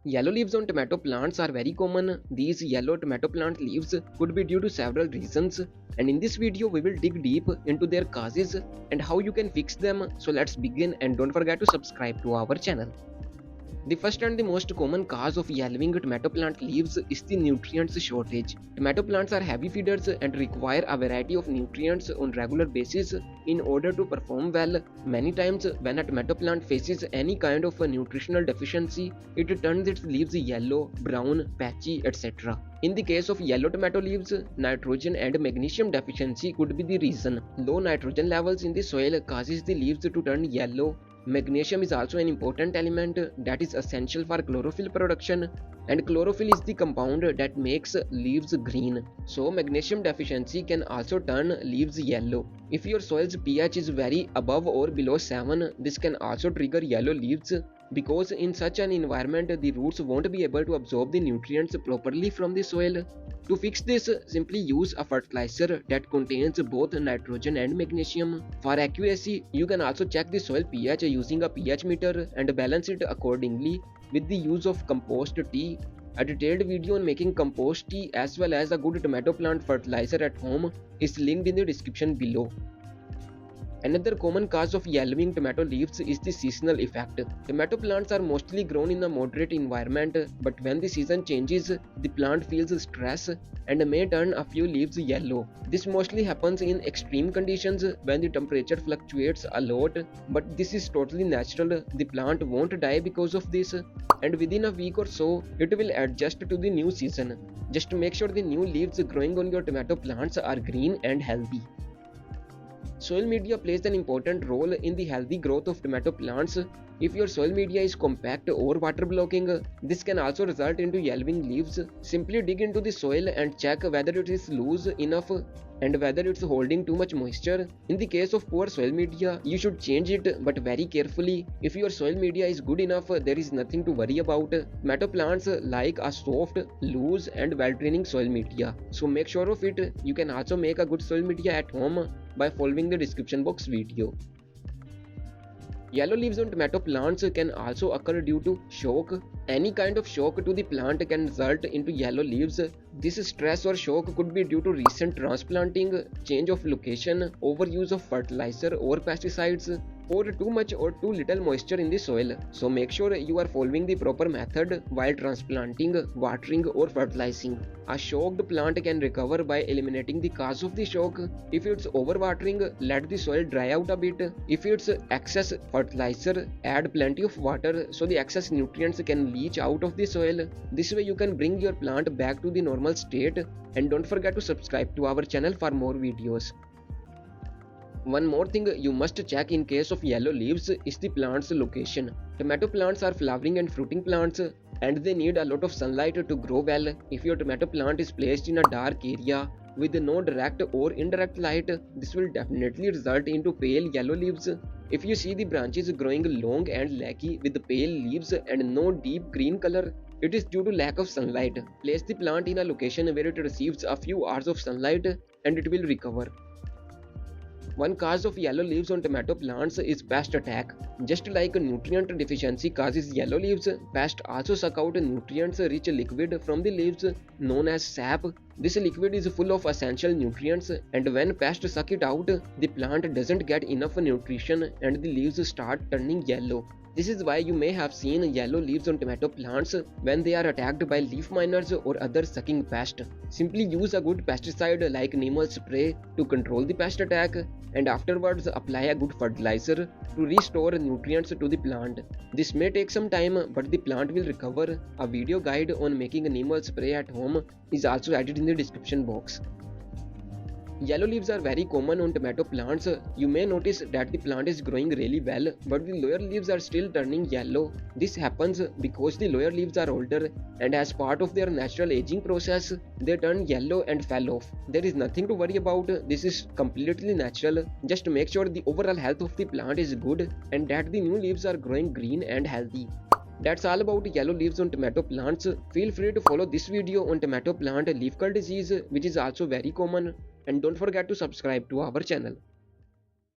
Yellow leaves on tomato plants are very common. These yellow tomato plant leaves could be due to several reasons, and in this video we will dig deep into their causes and how you can fix them. So let's begin, and don't forget to subscribe to our channel. The first and the most common cause of yellowing tomato plant leaves is the nutrients shortage. Tomato plants are heavy feeders and require a variety of nutrients on regular basis in order to perform well. Many times when a tomato plant faces any kind of a nutritional deficiency, it turns its leaves yellow, brown, patchy, etc. In the case of yellow tomato leaves, nitrogen and magnesium deficiency could be the reason. Low nitrogen levels in the soil causes the leaves to turn yellow. Magnesium is also an important element that is essential for chlorophyll production, and chlorophyll is the compound that makes leaves green. So magnesium deficiency can also turn leaves yellow. If your soil's pH is very above or below 7, this can also trigger yellow leaves, because in such an environment the roots won't be able to absorb the nutrients properly from the soil. To fix this, simply use a fertilizer that contains both nitrogen and magnesium. For accuracy, you can also check the soil pH using a pH meter and balance it accordingly with the use of compost tea. A detailed video on making compost tea as well as a good tomato plant fertilizer at home is linked in the description below. Another common cause of yellowing tomato leaves is the seasonal effect. Tomato plants are mostly grown in a moderate environment, but when the season changes, the plant feels stress and may turn a few leaves yellow. This mostly happens in extreme conditions when the temperature fluctuates a lot, but this is totally natural. The plant won't die because of this, and within a week or so, it will adjust to the new season. Just make sure the new leaves growing on your tomato plants are green and healthy. Soil media plays an important role in the healthy growth of tomato plants. If your soil media is compact or water blocking, this can also result into yellowing leaves. Simply dig into the soil and check whether it is loose enough and whether it's holding too much moisture. In the case of poor soil media, you should change it, but very carefully. If your soil media is good enough, there is nothing to worry about. Tomato plants like a soft, loose and well-draining soil media, so make sure of it. You can also make a good soil media at home by following the description box video. Yellow leaves on tomato plants can also occur due to shock. Any kind of shock to the plant can result into yellow leaves. This stress or shock could be due to recent transplanting, change of location, overuse of fertilizer or pesticides, or too much or too little moisture in the soil. So make sure you are following the proper method while transplanting, watering or fertilizing. A shocked plant can recover by eliminating the cause of the shock. If it's overwatering, let the soil dry out a bit. If it's excess fertilizer, add plenty of water so the excess nutrients can leach out of the soil. This way you can bring your plant back to the normal state, and don't forget to subscribe to our channel for more videos. One more thing you must check in case of yellow leaves is the plant's location. Tomato plants are flowering and fruiting plants, and they need a lot of sunlight to grow well. If your tomato plant is placed in a dark area with no direct or indirect light, this will definitely result into pale yellow leaves. If you see the branches growing long and lanky with pale leaves and no deep green color, it is due to lack of sunlight. Place the plant in a location where it receives a few hours of sunlight and it will recover. One cause of yellow leaves on tomato plants is pest attack. Just like nutrient deficiency causes yellow leaves, pests also suck out nutrients-rich liquid from the leaves known as sap. This liquid is full of essential nutrients, and when pests suck it out, the plant doesn't get enough nutrition and the leaves start turning yellow. This is why you may have seen yellow leaves on tomato plants when they are attacked by leaf miners or other sucking pests. Simply use a good pesticide like Neem spray to control the pest attack, and afterwards apply a good fertilizer to restore nutrients to the plant. This may take some time, but the plant will recover. A video guide on making a Neem spray at home is also added in the description box. Yellow leaves are very common on tomato plants. You may notice that the plant is growing really well, but the lower leaves are still turning yellow. This happens because the lower leaves are older, and as part of their natural aging process, they turn yellow and fall off. There is nothing to worry about. This is completely natural. Just make sure the overall health of the plant is good and that the new leaves are growing green and healthy. That's all about yellow leaves on tomato plants. Feel free to follow this video on tomato plant leaf curl disease, which is also very common, and don't forget to subscribe to our channel.